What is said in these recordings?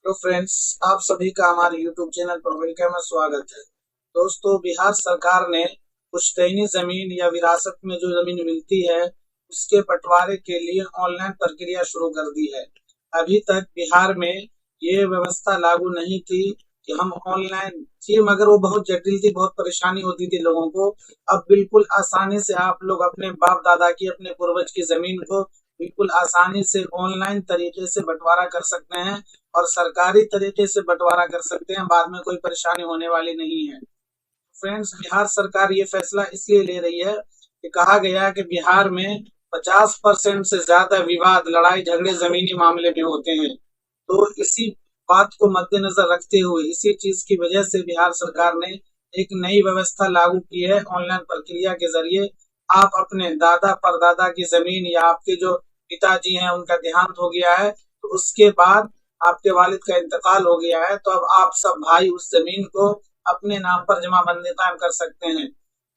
तो फ्रेंड्स, आप सभी का हमारे यूट्यूब चैनल पर वेलकम है, स्वागत है। दोस्तों, बिहार सरकार ने पुश्तैनी जमीन या विरासत में जो जमीन मिलती है उसके बंटवारे के लिए ऑनलाइन प्रक्रिया शुरू कर दी है। अभी तक बिहार में ये व्यवस्था लागू नहीं थी कि हम ऑनलाइन थी, मगर वो बहुत जटिल थी, बहुत परेशानी होती थी लोगों को। अब बिल्कुल आसानी से आप लोग अपने बाप दादा की, अपने पूर्वज की जमीन को बिल्कुल आसानी से ऑनलाइन तरीके से बंटवारा कर सकते हैं और सरकारी तरीके से बंटवारा कर सकते हैं। बाद में कोई परेशानी होने वाली नहीं है। फ्रेंड्स, बिहार सरकार ये फैसला इसलिए ले रही है कि कहा गया है कि बिहार में 50% से ज्यादा विवाद, लड़ाई झगड़े जमीनी मामले में होते हैं। तो इसी बात को मद्देनजर रखते हुए, इसी चीज की वजह से बिहार सरकार ने एक नई व्यवस्था लागू की है। ऑनलाइन प्रक्रिया के जरिए आप अपने दादा परदादा की जमीन या आपके जो पिताजी हैं उनका देहांत हो गया है, तो उसके बाद आपके वालिद का इंतकाल हो गया है, तो अब आप सब भाई उस जमीन को अपने नाम पर जमाबंदी कायम कर सकते हैं।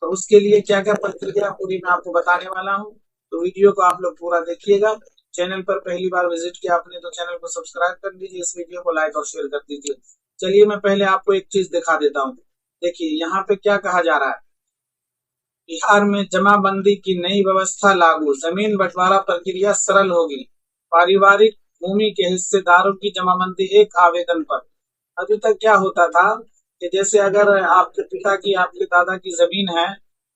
तो उसके लिए क्या क्या प्रक्रिया पूरी मैं आपको बताने वाला हूँ, तो वीडियो को आप लोग पूरा देखिएगा। चैनल पर पहली बार विजिट किया आपने तो चैनल को सब्सक्राइब कर दीजिए, इस वीडियो को लाइक और शेयर कर दीजिए। चलिए मैं पहले आपको एक चीज दिखा देता हूँ। देखिए यहाँ पे क्या कहा जा रहा है। बिहार में जमाबंदी की नई व्यवस्था लागू, जमीन बंटवारा प्रक्रिया सरल होगी। पारिवारिक भूमि के हिस्सेदारों की जमाबंदी एक आवेदन पर। अभी तक क्या होता था कि जैसे अगर आपके पिता की, आपके दादा की जमीन है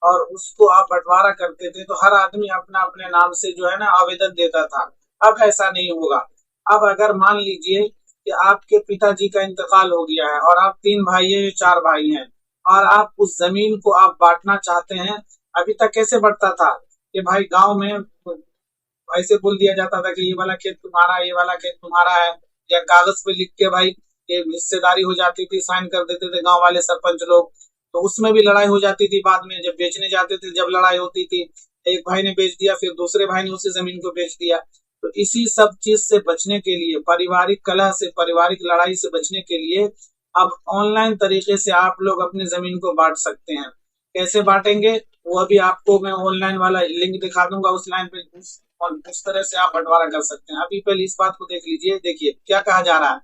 और उसको आप बंटवारा करते थे, तो हर आदमी अपना अपने नाम से जो है ना आवेदन देता था। अब ऐसा नहीं होगा। अब अगर मान लीजिए कि आपके पिताजी का इंतकाल हो गया है और आप 3 भाई हैं, 4 भाई हैं, और आप उस जमीन को आप बांटना चाहते हैं। अभी तक कैसे बढ़ता था कि भाई गांव में ऐसे बोल दिया जाता था कि ये वाला खेत तुम्हारा है, ये वाला खेत तुम्हारा है, या कागज पे लिख के भाई ये हिस्सेदारी हो जाती थी, साइन कर देते थे गांव वाले सरपंच लोग। तो उसमें भी लड़ाई हो जाती थी। बाद में जब बेचने जाते थे, जब लड़ाई होती थी, एक भाई ने बेच दिया, फिर दूसरे भाई ने उसी जमीन को बेच दिया। तो इसी सब चीज से बचने के लिए, पारिवारिक कलह से, पारिवारिक लड़ाई से बचने के लिए अब ऑनलाइन तरीके से आप लोग अपनी जमीन को बांट सकते हैं। कैसे बांटेंगे वो अभी आपको मैं ऑनलाइन वाला लिंक दिखा दूंगा, उस लाइन पे और उस तरह से आप बंटवारा कर सकते हैं। अभी पहले इस बात को देख लीजिए। देखिए क्या कहा जा रहा है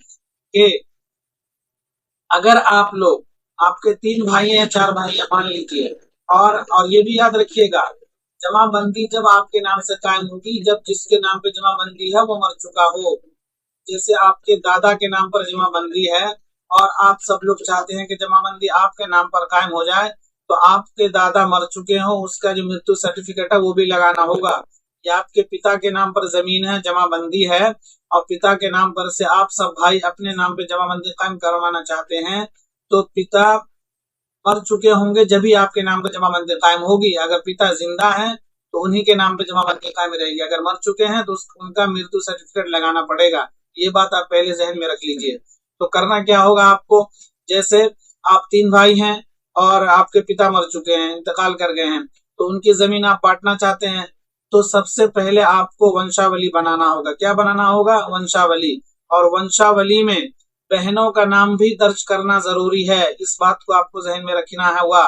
कि अगर आप लोग, आपके 3 भाई हैं या 4 भाई हैं मान लीजिए, और ये भी याद रखिएगा, जमाबंदी जब आपके नाम से कायम होगी जब जिसके नाम पे जमाबंदी है वो मर चुका हो। जैसे आपके दादा के नाम पर जमाबंदी है और आप सब लोग चाहते हैं कि जमाबंदी आपके नाम पर कायम हो जाए, तो आपके दादा मर चुके हो उसका जो मृत्यु सर्टिफिकेट है वो भी लगाना होगा। या आपके पिता के नाम पर जमीन है, जमाबंदी है, और पिता के नाम पर से आप सब भाई अपने नाम पे जमाबंदी कायम करवाना चाहते हैं, तो पिता मर चुके होंगे जब भी आपके नाम पे जमाबंदी कायम होगी। अगर पिता जिंदा है तो उन्हीं के नाम पे जमाबंदी कायम रहेगी। अगर मर चुके हैं तो उनका मृत्यु सर्टिफिकेट लगाना पड़ेगा। ये बात आप पहले जहन में रख लीजिए। तो करना क्या होगा आपको, जैसे आप 3 भाई हैं और आपके पिता मर चुके हैं, इंतकाल कर गए हैं, तो उनकी जमीन आप बांटना चाहते हैं, तो सबसे पहले आपको वंशावली बनाना होगा। क्या बनाना होगा? वंशावली। और वंशावली में बहनों का नाम भी दर्ज करना जरूरी है। इस बात को आपको जहन में रखना होगा।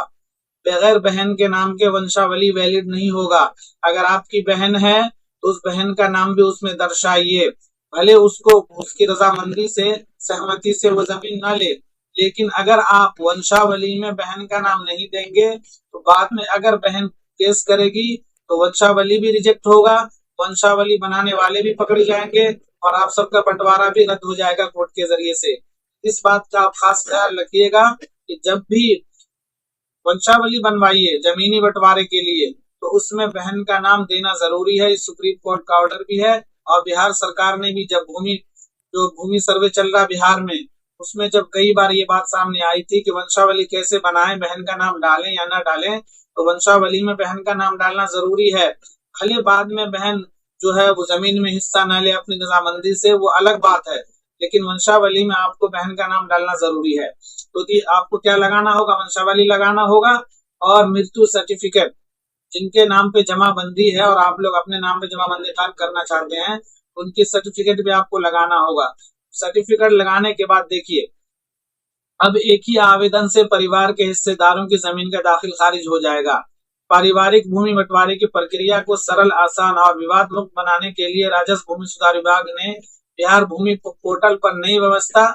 बगैर बहन के नाम के वंशावली वैलिड नहीं होगा। अगर आपकी बहन है तो उस बहन का नाम भी उसमें दर्शाइए। भले उसको उसकी रजामंदी से, सहमति से वो जमीन ना ले, लेकिन अगर आप वंशावली में बहन का नाम नहीं देंगे तो बाद में अगर बहन केस करेगी तो वंशावली भी रिजेक्ट होगा, वंशावली बनाने वाले भी पकड़े जाएंगे और आप सबका बंटवारा भी रद्द हो जाएगा कोर्ट के जरिए से। इस बात का आप खास ख्याल रखिएगा कि जब भी वंशावली बनवाइए जमीनी बंटवारे के लिए तो उसमें बहन का नाम देना जरूरी है। सुप्रीम कोर्ट का ऑर्डर भी है। और बिहार सरकार ने भी, जब जो भूमि सर्वे चल रहा बिहार में, उसमें जब कई बार ये बात सामने आई थी कि वंशावली कैसे बनाएं, बहन का नाम डालें या ना डालें, तो वंशावली में बहन का नाम डालना जरूरी है। भले बाद में बहन जो है वो जमीन में हिस्सा न ले अपनी रजामंदी से, वो अलग बात है, लेकिन वंशावली में आपको बहन का नाम डालना जरूरी है। तो आपको क्या लगाना होगा? वंशावली लगाना होगा और मृत्यु सर्टिफिकेट। जिनके नाम पे जमाबंदी है और आप लोग अपने नाम पे जमाबंदी कायम करना चाहते हैं, उनकी सर्टिफिकेट भी आपको लगाना होगा। सर्टिफिकेट लगाने के बाद देखिए, अब एक ही आवेदन से परिवार के हिस्सेदारों की जमीन का दाखिल खारिज हो जाएगा। पारिवारिक भूमि बंटवारे की प्रक्रिया को सरल, आसान और विवाद मुक्त बनाने के लिए राजस्व भूमि सुधार विभाग ने बिहार भूमि पोर्टल पर नई व्यवस्था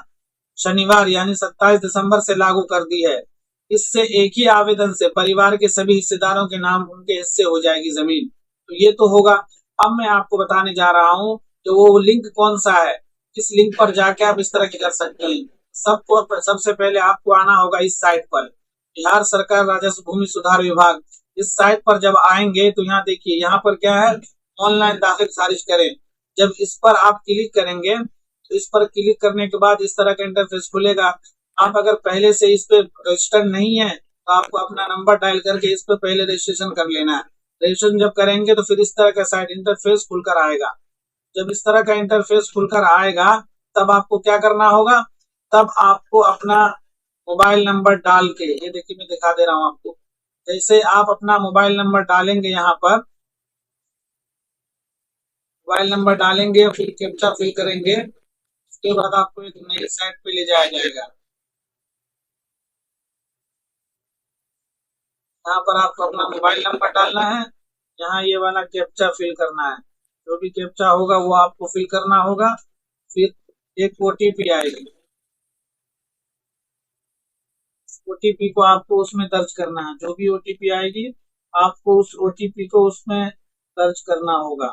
शनिवार यानी 27 दिसंबर से लागू कर दी है। इससे एक ही आवेदन से परिवार के सभी हिस्सेदारों के नाम उनके हिस्से हो जाएगी जमीन। तो ये तो होगा। अब मैं आपको बताने जा रहा हूँ कि वो लिंक कौन सा है, किस लिंक पर जाके आप इस तरह की कर सकते हैं। सबसे पहले आपको आना होगा इस साइट पर, बिहार सरकार राजस्व भूमि सुधार विभाग। इस साइट पर जब आएंगे तो यहाँ देखिए, यहाँ पर क्या है, ऑनलाइन दाखिल खारिज करें। जब इस पर आप क्लिक करेंगे तो इस पर क्लिक करने के बाद इस तरह का इंटरफेस खुलेगा। आप अगर पहले से इस पे रजिस्टर नहीं है तो आपको अपना नंबर डायल करके इस पे पहले रजिस्ट्रेशन कर लेना है। रजिस्ट्रेशन जब करेंगे तो फिर इस तरह का साइट इंटरफेस खुलकर आएगा। जब इस तरह का इंटरफेस खुलकर आएगा तब आपको क्या करना होगा, तब आपको अपना मोबाइल नंबर डाल के, ये देखिए मैं दिखा दे रहा हूँ आपको, जैसे आप अपना मोबाइल नंबर डालेंगे, यहाँ पर मोबाइल नंबर डालेंगे फिर कैप्चा फिल करेंगे, उसके बाद आपको एक नई साइट पे ले जाया जाएगा। यहाँ पर आपको अपना मोबाइल नंबर डालना है, यहाँ ये वाला कैप्चा फिल करना है। जो भी कैप्चा होगा वो आपको फिल करना होगा। फिर एक ओटीपी आएगी, ओटीपी को आपको उसमें दर्ज करना है। जो भी ओटीपी आएगी आपको उस ओटीपी को उसमें दर्ज करना होगा।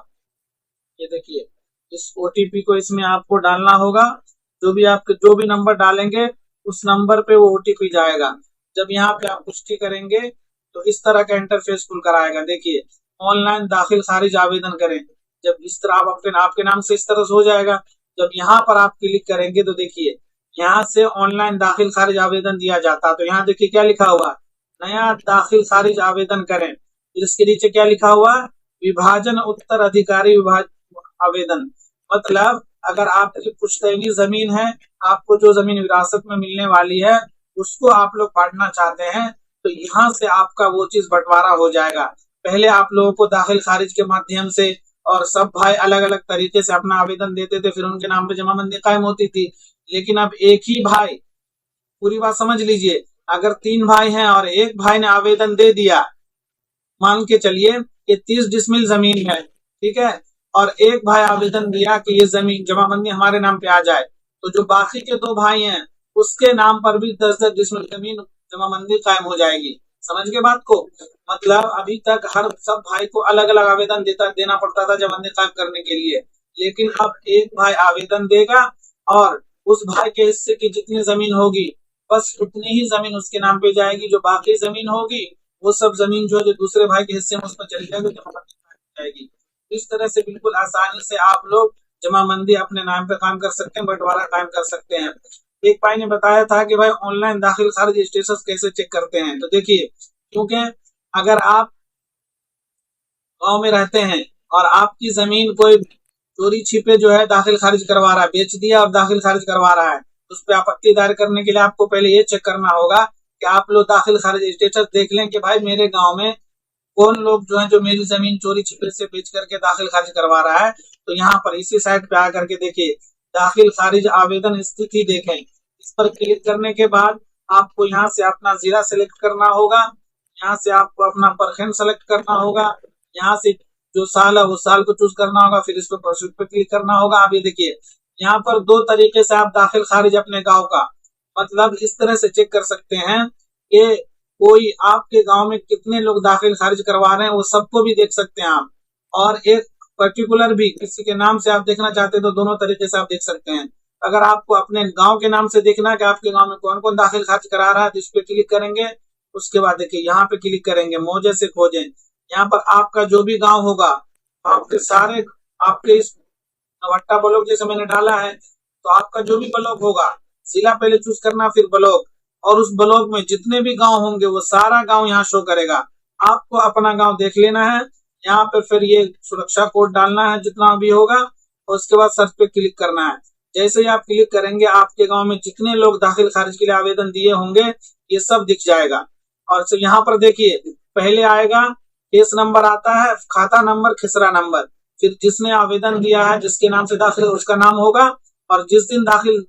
ये देखिए, इस ओटीपी को इसमें आपको डालना होगा। जो भी नंबर डालेंगे उस नंबर पे वो ओटीपी जाएगा। जब यहाँ पे आप पुष्टि करेंगे तो इस तरह का इंटरफेस खुलकर आएगा। देखिए, ऑनलाइन दाखिल खारिज आवेदन करें। जब इस तरह आपके नाम से इस तरह से हो जाएगा। जब यहाँ पर आप क्लिक करेंगे तो देखिए, यहाँ से ऑनलाइन दाखिल खारिज आवेदन दिया जाता है। तो यहाँ देखिए क्या लिखा हुआ, नया दाखिल खारिज आवेदन करें। इसके नीचे क्या लिखा हुआ, विभाजन उत्तर अधिकारी विभाग आवेदन। मतलब अगर आपकी पुश्तैनी जमीन है, आपको जो जमीन विरासत में मिलने वाली है उसको आप लोग बांटना चाहते हैं, तो यहाँ से आपका वो चीज बंटवारा हो जाएगा। पहले आप लोगों को दाखिल खारिज के माध्यम से और सब भाई अलग अलग तरीके से अपना आवेदन देते थे, फिर उनके नाम पे जमाबंदी कायम होती थी। लेकिन अब एक ही भाई, पूरी बात समझ लीजिए, अगर 3 भाई हैं और एक भाई ने आवेदन दे दिया, मान के चलिए कि 30 डिसमिल जमीन है, ठीक है, और एक भाई आवेदन दिया कि ये जमीन जमाबंदी हमारे नाम पे आ जाए, तो जो बाकी के 2 भाई हैं उसके नाम पर भी 10-10 डिसमिल जमीन जमाबंदी कायम हो जाएगी। समझ के बात को, मतलब अभी तक हर सब भाई को अलग अलग आवेदन देना पड़ता था जमाबंदी कायम करने के लिए, लेकिन अब एक भाई आवेदन देगा और उस भाई के हिस्से की जितनी जमीन होगी बस उतनी ही जमीन उसके नाम पे जाएगी। जो बाकी जमीन होगी वो सब जमीन जो दूसरे भाई के हिस्से में उसमें चली जाएगी। इस तरह से बिल्कुल आसानी से आप लोग जमाबंदी अपने नाम पे काम कर सकते हैं, बंटवारा कायम कर सकते हैं। एक भाई ने बताया था कि भाई ऑनलाइन दाखिल खारिज स्टेटस कैसे चेक करते हैं। तो देखिए, क्योंकि अगर आप गांव में रहते हैं और आपकी जमीन कोई चोरी छिपे जो है दाखिल खारिज करवा रहा है, बेच दिया और दाखिल खारिज करवा रहा है, उस पर आपत्ति दायर करने के लिए आपको पहले ये चेक करना होगा कि आप लोग दाखिल खारिज स्टेटस देख लें कि भाई मेरे गांव में कौन लोग जो है जो मेरी जमीन चोरी छिपे से बेच करके दाखिल खारिज करवा रहा है। तो यहाँ पर इसी साइट पे आकर के देखिए, दाखिल खारिज आवेदन स्थिति देखें। इस पर क्लिक करने के बाद आपको यहाँ से अपना जिला सेलेक्ट करना होगा, यहाँ से आपको अपना प्रखंड सेलेक्ट करना होगा, यहाँ से जो साल है वो साल को चूज करना होगा, फिर इस पर प्रोसीड पे क्लिक करना होगा। आप ये देखिए, यहाँ पर 2 तरीके से आप दाखिल खारिज अपने गांव का, मतलब इस तरह से चेक कर सकते हैं कि कोई आपके गांव में कितने लोग दाखिल खारिज करवा रहे हैं, वो सबको भी देख सकते हैं आप। और एक पर्टिकुलर भी किसी के नाम से आप देखना चाहते हैं तो दोनों तरीके से आप देख सकते हैं। अगर आपको अपने गांव के नाम से देखना है कि आपके गांव में कौन कौन दाखिल खारिज करा रहा है, तो इस पे क्लिक करेंगे। उसके बाद देखिए यहाँ पे क्लिक करेंगे, मौजे से खोजें। यहाँ पर आपका जो भी गांव होगा, आपके सारे आपके इस नवट्टा ब्लॉक जैसे मैंने डाला है, तो आपका जो भी ब्लॉक होगा, जिला पहले चूज करना फिर ब्लॉक, और उस ब्लॉक में जितने भी गांव होंगे वो सारा गांव यहाँ शो करेगा। आपको अपना गांव देख लेना है, यहाँ पे फिर ये सुरक्षा कोड डालना है जितना भी होगा, और उसके बाद सर्च पे क्लिक करना है। जैसे ही आप क्लिक करेंगे आपके गांव में जितने लोग दाखिल खारिज के लिए आवेदन दिए होंगे ये सब दिख जाएगा। और यहाँ पर देखिए, पहले आएगा केस नंबर आता है, खाता नंबर, खिसरा नंबर, फिर जिसने आवेदन दिया है जिसके नाम से दाखिल उसका नाम होगा, और जिस दिन दाखिल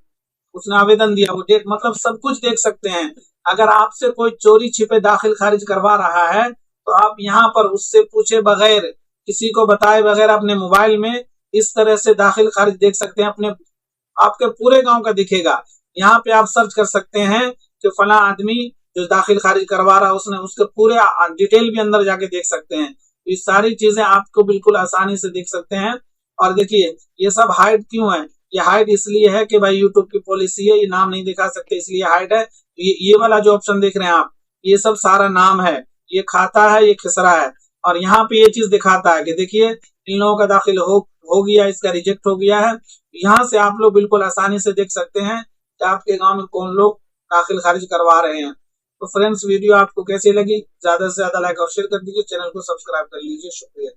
उसने आवेदन दिया वो डेट, मतलब सब कुछ देख सकते हैं। अगर आपसे कोई चोरी छिपे दाखिल खारिज करवा रहा है तो आप यहाँ पर उससे पूछे बगैर, किसी को बताए बगैर अपने मोबाइल में इस तरह से दाखिल खारिज देख सकते हैं, अपने आपके पूरे गांव का दिखेगा। यहाँ पे आप सर्च कर सकते हैं कि फला आदमी जो दाखिल खारिज करवा रहा है उसने उसके पूरे डिटेल भी अंदर जाके देख सकते हैं। ये सारी चीजें आपको बिल्कुल आसानी से देख सकते हैं। और देखिए ये सब हाइड क्यों है, ये हाइड इसलिए है कि भाई यूट्यूब की पॉलिसी है, ये नाम नहीं दिखा सकते इसलिए हाइड है। ये वाला जो ऑप्शन देख रहे हैं आप, ये सब सारा नाम है, ये खाता है, ये खिसरा है। और यहाँ पे ये चीज दिखाता है कि देखिए इन लोगों का दाखिल हो गया, इसका रिजेक्ट हो गया है। यहाँ से आप लोग बिल्कुल आसानी से देख सकते हैं कि आपके गांव में कौन लोग दाखिल खारिज करवा रहे हैं। तो फ्रेंड्स वीडियो आपको कैसी लगी, ज्यादा से ज्यादा लाइक और शेयर कर दीजिए, चैनल को सब्सक्राइब कर लीजिए। शुक्रिया।